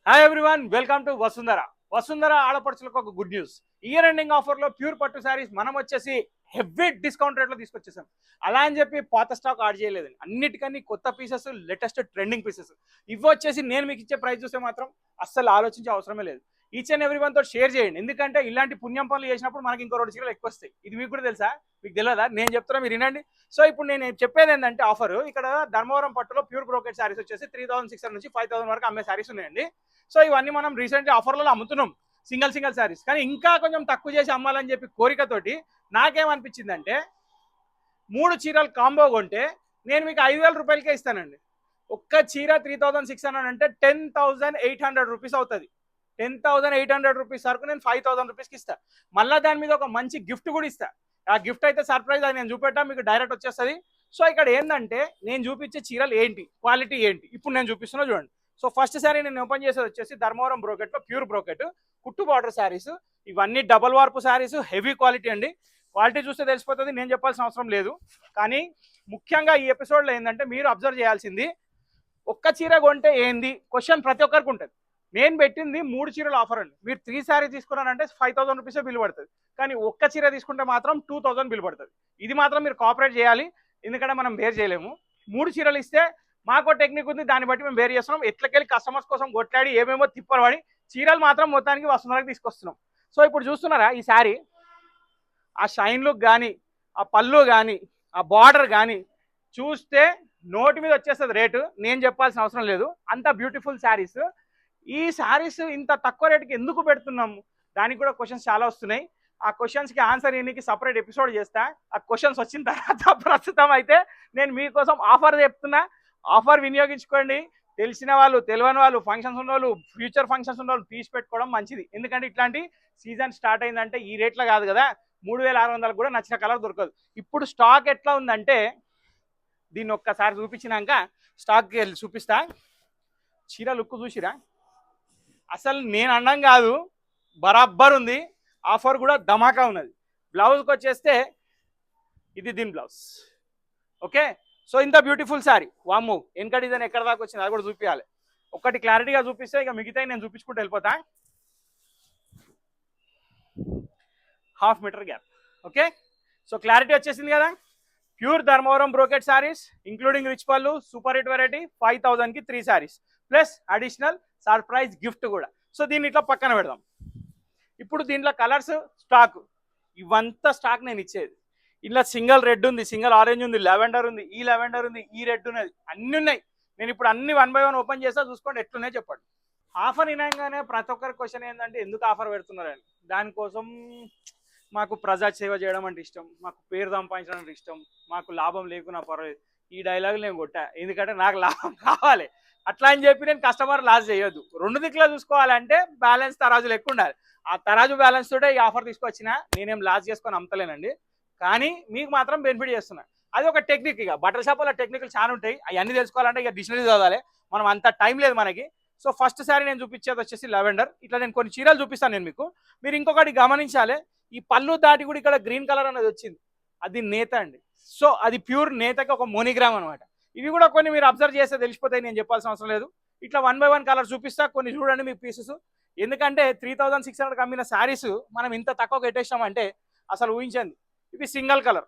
Hi everyone, welcome to Vasundhara ఆడపడుచులకు ఒక good news. Year ending offer లో ప్యూర్ పట్టు శారీస్ మనం వచ్చేసి హెవీ డిస్కౌంట్ రేట్ లో తీసుకొచ్చేసాం. అలా అని చెప్పి పాత స్టాక్ యాడ్ చేయలేదండి. అన్నిటికన్నీ కొత్త పీసెస్, లేటెస్ట్ ట్రెండింగ్ పీసెస్. ఇవి వచ్చేసి నేను మీకు ఇచ్చే ప్రైస్ చూస్తే మాత్రం అస్సలు ఆలోచించే అవసరమే లేదు. ఈచ్ అండ్ ఎవ్రీ వన్ తో షేర్ చేయండి, ఎందుకంటే ఇలాంటి పుణ్యం పనులు చేసినప్పుడు మనకి ఇంకో 2 చీరలు ఎక్కువ వస్తాయి. ఇది మీకు కూడా తెలుసా? మీకు తెలియదా? నేను చెప్తున్నా, మీరు వినండి. సో ఇప్పుడు నేను చెప్పేది ఏంటంటే, ఆఫర్ ఇక్కడ ధర్మవరం పట్టులో ప్యూర్ బ్రోకెట్ శారీస్ వచ్చేసి 3600 నుంచి 5000 వరకు అమ్మే శారీస్ ఉన్నాయండి. సో ఇవన్నీ మనం రీసెంట్లీ ఆఫర్లలో అమ్ముతున్నాం, సింగిల్ శారీస్. కానీ ఇంకా కొంచెం తక్కువ చేసి అమ్మాలని చెప్పి కోరికతోటి నాకేమనిపించిందంటే, 3 చీరలు కాంబో కొంటే నేను మీకు 5000 రూపాయలకే ఇస్తానండి. ఒక్క చీర 3600 అంటే 10800 రూపీస్ అవుతుంది. 10800 రూపీస్ వరకు నేను 5000 రూపీస్కి ఇస్తా. మళ్ళీ దాని మీద ఒక మంచి గిఫ్ట్ కూడా ఇస్తా. ఆ గిఫ్ట్ అయితే సర్ప్రైజ్, అది నేను చూపెట్టా, మీకు డైరెక్ట్ వచ్చేస్తుంది. సో ఇక్కడ ఏంటంటే, నేను చూపించే చీరలు ఏంటి, క్వాలిటీ ఏంటి, ఇప్పుడు నేను చూపిస్తున్నా చూడండి. సో ఫస్ట్ శారీ నేను ఓపెన్ చేసేది వచ్చేసి ధర్మవరం బ్రోకెట్లో ప్యూర్ బ్రోకెట్ కుట్టు బార్డర్ శారీస్. ఇవన్నీ డబల్ వార్పు శారీస్, హెవీ క్వాలిటీ అండి. క్వాలిటీ చూస్తే తెలిసిపోతుంది, నేను చెప్పాల్సిన అవసరం లేదు. కానీ ముఖ్యంగా ఈ ఎపిసోడ్లో ఏంటంటే, మీరు అబ్జర్వ్ చేయాల్సింది, ఒక్క చీర కొంటే ఏంది క్వశ్చన్ ప్రతి ఒక్కరికి ఉంటుంది. నేను పెట్టింది 3 చీరల ఆఫర్ అండి. మీరు 3 శారీ తీసుకున్నారంటే 5000 రూపీసే బిల్ పడుతుంది. కానీ ఒక్క చీర తీసుకుంటే మాత్రం 2000 బిల్ పడుతుంది. ఇది మాత్రం మీరు కోఆపరేట్ చేయాలి, ఎందుకంటే మనం వేర్ చేయలేము. 3 చీరలు ఇస్తే మాకు టెక్నిక్ ఉంది, దాన్ని బట్టి మేము వేర్ చేస్తున్నాం. ఎట్లకెళ్ళి కస్టమర్స్ కోసం కొట్లాడి ఏమేమో తిప్పలు పడి చీరలు మాత్రం మొత్తానికి వస్తున్నరకు తీసుకొస్తున్నాం. సో ఇప్పుడు చూస్తున్నారా ఈ శారీ, ఆ షైన్ లుక్ కానీ, ఆ పళ్ళు కానీ, ఆ బార్డర్ కానీ చూస్తే నోటి మీద వచ్చేస్తుంది రేటు. నేను చెప్పాల్సిన అవసరం లేదు, అంత బ్యూటిఫుల్ శారీస్. ఈ శారీస్ ఇంత తక్కువ రేటుకి ఎందుకు పెడుతున్నాము, దానికి కూడా క్వశ్చన్స్ చాలా వస్తున్నాయి. ఆ క్వశ్చన్స్కి ఆన్సర్ ఇన్నికి సపరేట్ ఎపిసోడ్ చేస్తా. ఆ క్వశ్చన్స్ వచ్చిన తర్వాత ప్రస్తుతం అయితే నేను మీకోసం ఆఫర్ చెప్తున్నా. ఆఫర్ వినియోగించుకోండి. తెలిసిన వాళ్ళు, తెలియని వాళ్ళు, ఫంక్షన్స్ ఉన్న వాళ్ళు, ఫ్యూచర్ ఫంక్షన్స్ ఉన్న వాళ్ళు తీసి పెట్టుకోవడం మంచిది. ఎందుకంటే ఇట్లాంటి సీజన్ స్టార్ట్ అయిందంటే ఈ రేట్లో కాదు కదా, 3600 కూడా నచ్చిన కలర్ దొరకదు. ఇప్పుడు స్టాక్ ఎట్లా ఉందంటే, దీన్ని ఒక్కసారి చూపించినాక స్టాక్కి వెళ్ళి చూపిస్తా. చీర లుక్ చూసిరా, అసలు నేను అన్నం కాదు, బరాబ్బర్ ఉంది. ఆఫర్ కూడా ధమాకా ఉన్నది. బ్లౌజ్కి వచ్చేస్తే ఇది దీని బ్లౌజ్. ఓకే, సో ఇంత బ్యూటిఫుల్ శారీ. వామ్మో, వెనక డిజైన్ ఎక్కడ దాకా వచ్చింది అది కూడా చూపించాలి. ఒకటి క్లారిటీగా చూపిస్తే ఇక మిగతాయి నేను చూపించుకుంటూ వెళ్ళిపోతా. 1/2 metre gap. Okay, so clarity వచ్చేసింది కదా. Pure Dharmavaram brocade sarees including rich పళ్ళు, సూపర్ హిట్ వెరైటీ. 5000కి 3 sarees plus additional surprise gift కూడా. సో దీన్ని ఇట్లా పక్కన పెడదాం. ఇప్పుడు దీంట్లో కలర్స్ స్టాక్, ఇవంతా స్టాక్ నేను ఇచ్చేది. ఇలా సింగిల్ రెడ్ ఉంది, సింగిల్ ఆరెంజ్ ఉంది, లెవెండర్ ఉంది, ఈ లెవెండర్ ఉంది, ఈ రెడ్ ఉన్నది, అన్ని ఉన్నాయి. నేను ఇప్పుడు అన్ని 1 బై 1 ఓపెన్ చేస్తా, చూసుకోండి ఎట్లున్నాయి చెప్పండి. ఆఫర్ వినగానే ప్రతి ఒక్కరి క్వశ్చన్ ఏంటంటే, ఎందుకు ఆఫర్ పెడుతున్నారని. దానికోసం మాకు ప్రజా సేవ చేయడం అంటే ఇష్టం, మాకు పేరు సంపాదించడం అంటే ఇష్టం, మాకు లాభం లేకున్నా పర్వాలేదు. ఈ డైలాగులు నేను కొట్టా, ఎందుకంటే నాకు లాభం కావాలి. అట్లా అని చెప్పి నేను కస్టమర్ లాస్ చేయొద్దు. 2 దిక్కులా చూసుకోవాలంటే బ్యాలెన్స్ తరాజులు ఎక్కువ ఉండాలి. ఆ తరాజు బ్యాలెన్స్ తోటే ఈ ఆఫర్ తీసుకొచ్చిన. నేనేం లాస్ చేసుకొని అమ్మతలేనండి, కానీ మీకు మాత్రం బెనిఫిట్ చేస్తున్నా. అది ఒక టెక్నిక్. ఇక బట్టల షాపులో టెక్నిక్లు చాలా ఉంటాయి, అవన్నీ తెలుసుకోవాలంటే ఇక డిక్షనరీ చదవాలి. మనం అంత టైం లేదు మనకి. సో ఫస్ట్ సారీ నేను చూపించేది వచ్చేసి లెవెండర్. ఇట్లా నేను కొన్ని చీరలు చూపిస్తాను నేను మీకు. మీరు ఇంకొకటి గమనించాలి, ఈ పళ్ళు దాటి కూడా ఇక్కడ గ్రీన్ కలర్ అనేది వచ్చింది, అది నేత అండి. సో అది ప్యూర్ నేతకి ఒక మోనిగ్రామ్ అనమాట. ఇవి కూడా కొన్ని మీరు అబ్జర్వ్ చేస్తే తెలిసిపోతాయి, నేను చెప్పాల్సిన అవసరం లేదు. ఇట్లా 1 బై 1 కలర్ చూపిస్తా, కొన్ని చూడండి మీ పీసెస్. ఎందుకంటే 3600 అమ్మిన శారీస్ మనం ఇంత తక్కువ పెట్టేసామంటే అసలు ఊహించండి. ఇవి సింగిల్ కలర్,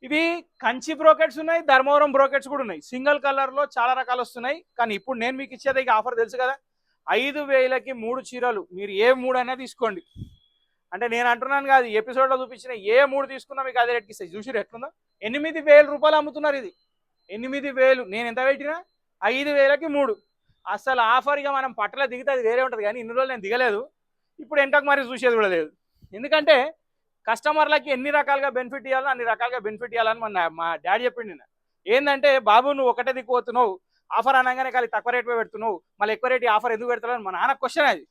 ఇవి కంచి బ్రోకెట్స్ ఉన్నాయి, ధర్మవరం బ్రోకెట్స్ కూడా ఉన్నాయి. సింగిల్ కలర్లో చాలా రకాలు వస్తున్నాయి. కానీ ఇప్పుడు నేను మీకు ఇచ్చేది ఇక ఆఫర్ తెలుసు కదా, 5000కి 3 చీరలు. మీరు ఏ 3 అయినా తీసుకోండి. అంటే నేను అంటున్నాను కాదు, ఎపిసోడ్లో చూపించిన ఏ 3 తీసుకున్నా మీకు అదే రేట్కి ఇస్తాయి. చూసి ఎట్లుందో, 8000 రూపాయలు అమ్ముతున్నారు ఇది. 8000, నేను ఎంత పెట్టినా 5000కి 3. అసలు ఆఫర్గా మనం పట్టలో దిగితే అది వేరే ఉంటుంది, కానీ ఇన్ని రోజులు నేను దిగలేదు. ఇప్పుడు ఎంతకు మరి చూసేది కూడా లేదు. ఎందుకంటే కస్టమర్లకి ఎన్ని రకాలుగా బెనిఫిట్ ఇవ్వాలో అన్ని రకాలుగా బెనిఫిట్ ఇవ్వాలని మా డాడీ చెప్పిండు నిన్న. ఏంటంటే, బాబు నువ్వు ఒకటే దిక్కుపోతున్నావు, ఆఫర్ అనగానే కానీ తక్కువ రేట్ పెడుతున్నావు, మళ్ళీ ఎక్కువ రేట్ ఆఫర్ ఎందుకు పెడతావు మా నాన్న క్వశ్చన్. అది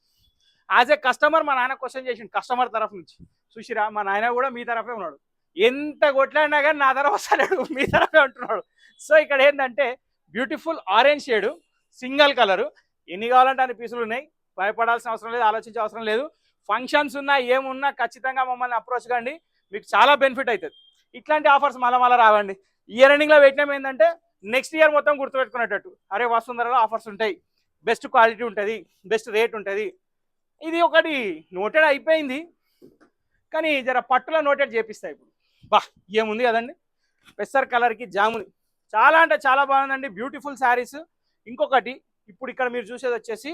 యాజ్ ఏ కస్టమర్ మా నాన్న క్వశ్చన్ చేసిండు, కస్టమర్ తరఫు నుంచి. చూసిరా, మా నాయన కూడా మీ తరఫే ఉన్నాడు. ఎంత కొట్లాడినా కానీ నా తరఫు వస్తాడు, మీ తరఫే ఉంటున్నాడు. సో ఇక్కడ ఏంటంటే, beautiful orange shade, single colour. ఎన్ని కావాలంటే అన్ని పీసులు ఉన్నాయి. భయపడాల్సిన అవసరం లేదు, ఆలోచించే అవసరం లేదు. ఫంక్షన్స్ ఉన్నా ఏమున్నా ఖచ్చితంగా మమ్మల్ని అప్రోచ్ కండి, మీకు చాలా బెనిఫిట్ అవుతుంది. ఇట్లాంటి ఆఫర్స్ మళ్ళీ రావండి. ఇయర్ ఎండింగ్లో పెట్టినాం ఏంటంటే, నెక్స్ట్ ఇయర్ మొత్తం గుర్తుపెట్టుకునేటట్టు, అరే వసుంధరలో ఆఫర్స్ ఉంటాయి, బెస్ట్ క్వాలిటీ ఉంటుంది, బెస్ట్ రేట్ ఉంటుంది. ఇది ఒకటి నోటెడ్ అయిపోయింది, కానీ జర పట్టులో నోటెడ్ చేపిస్తాయి ఇప్పుడు. బా ఏముంది కదండి, పెసర్ కలర్కి జాముని చాలా అంటే చాలా బాగుందండి, బ్యూటిఫుల్ శారీస్. ఇంకొకటి ఇప్పుడు ఇక్కడ మీరు చూసేది వచ్చేసి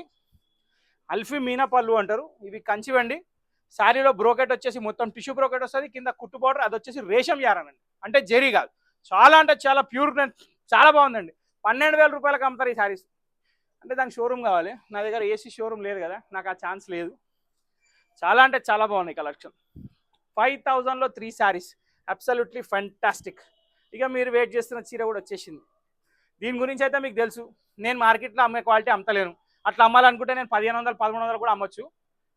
అల్ఫీ మీనా పళ్ళు అంటారు, ఇవి కంచివండి. శారీలో బ్రోకెట్ వచ్చేసి మొత్తం టిష్యూ బ్రోకెట్ వస్తుంది, కింద కుట్టు పౌడర్, అది వచ్చేసి రేషం యారనండి, అంటే జెరీ కాదు. చాలా అంటే చాలా ప్యూర్, చాలా బాగుందండి. 12,000 రూపాయలకు అమ్ముతారు ఈ శారీస్. అంటే దానికి షోరూమ్ కావాలి, నా దగ్గర ఏసీ షోరూమ్ లేదు కదా, నాకు ఆ ఛాన్స్ లేదు. చాలా అంటే చాలా బాగున్నాయి కలెక్షన్. 5,000లో 3 saris, absolutely fantastic. ఇక మీరు వెయిట్ చేస్తున్న చీర కూడా వచ్చేసింది. దీని గురించి అయితే మీకు తెలుసు, నేను మార్కెట్లో అమ్మే క్వాలిటీ అమ్మలేను. అట్లా అమ్మాలనుకుంటే నేను 1,500 1,300 కూడా అమ్మొచ్చు.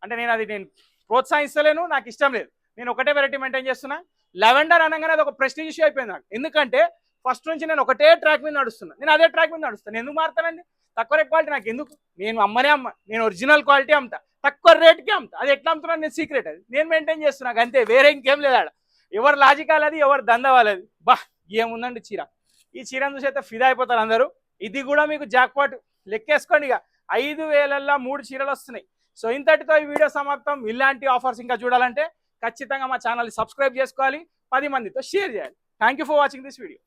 అంటే నేను ప్రోత్సహిస్తలేను, నాకు ఇష్టం లేదు. నేను ఒకటే వెరైటీ మెయింటైన్ చేస్తున్నా. లెవెండర్ అనగానే అది ఒక ప్రెస్టీజ్ ఇష్యూ అయిపోయింది నాకు, ఎందుకంటే ఫస్ట్ నుంచి నేను ఒకటే ట్రాక్ మీద నడుస్తున్నా. నేను అదే ట్రాక్ మీద నడుస్తాను, ఎందుకు మారుతానండి? తక్కువ రేట్ క్వాలిటీ నాకు ఎందుకు? నేను అమ్మనే అమ్మ, నేను ఒరిజినల్ క్వాలిటీ అమ్ముతా, తక్కువ రేట్కి అమ్ముతా. అది ఎట్లా అమ్ముతున్నాను నేను సీక్రెట్, అది నేను మెయింటైన్ చేస్తున్నాను అంతే, వేరే ఇంకేం లేదు ఆడ. ఎవరు లాజిక్ వాళ్ళది, ఎవరు దంద వాళ్ళది. బా ఏముందండి చీర, ఈ చీరను చూసి అయితే ఫిదా అయిపోతారు అందరూ. ఇది కూడా మీకు జాక్పాట్ లెక్కేసుకోండి. ఇక 5,000ల్లో 3 చీరలు వస్తున్నాయి. సో ఇంతటితో ఈ వీడియో సమాప్తం. ఇలాంటి ఆఫర్స్ ఇంకా చూడాలంటే ఖచ్చితంగా మా ఛానల్ని సబ్స్క్రైబ్ చేసుకోవాలి, 10 మందితో షేర్ చేయాలి. Thank you for watching this video.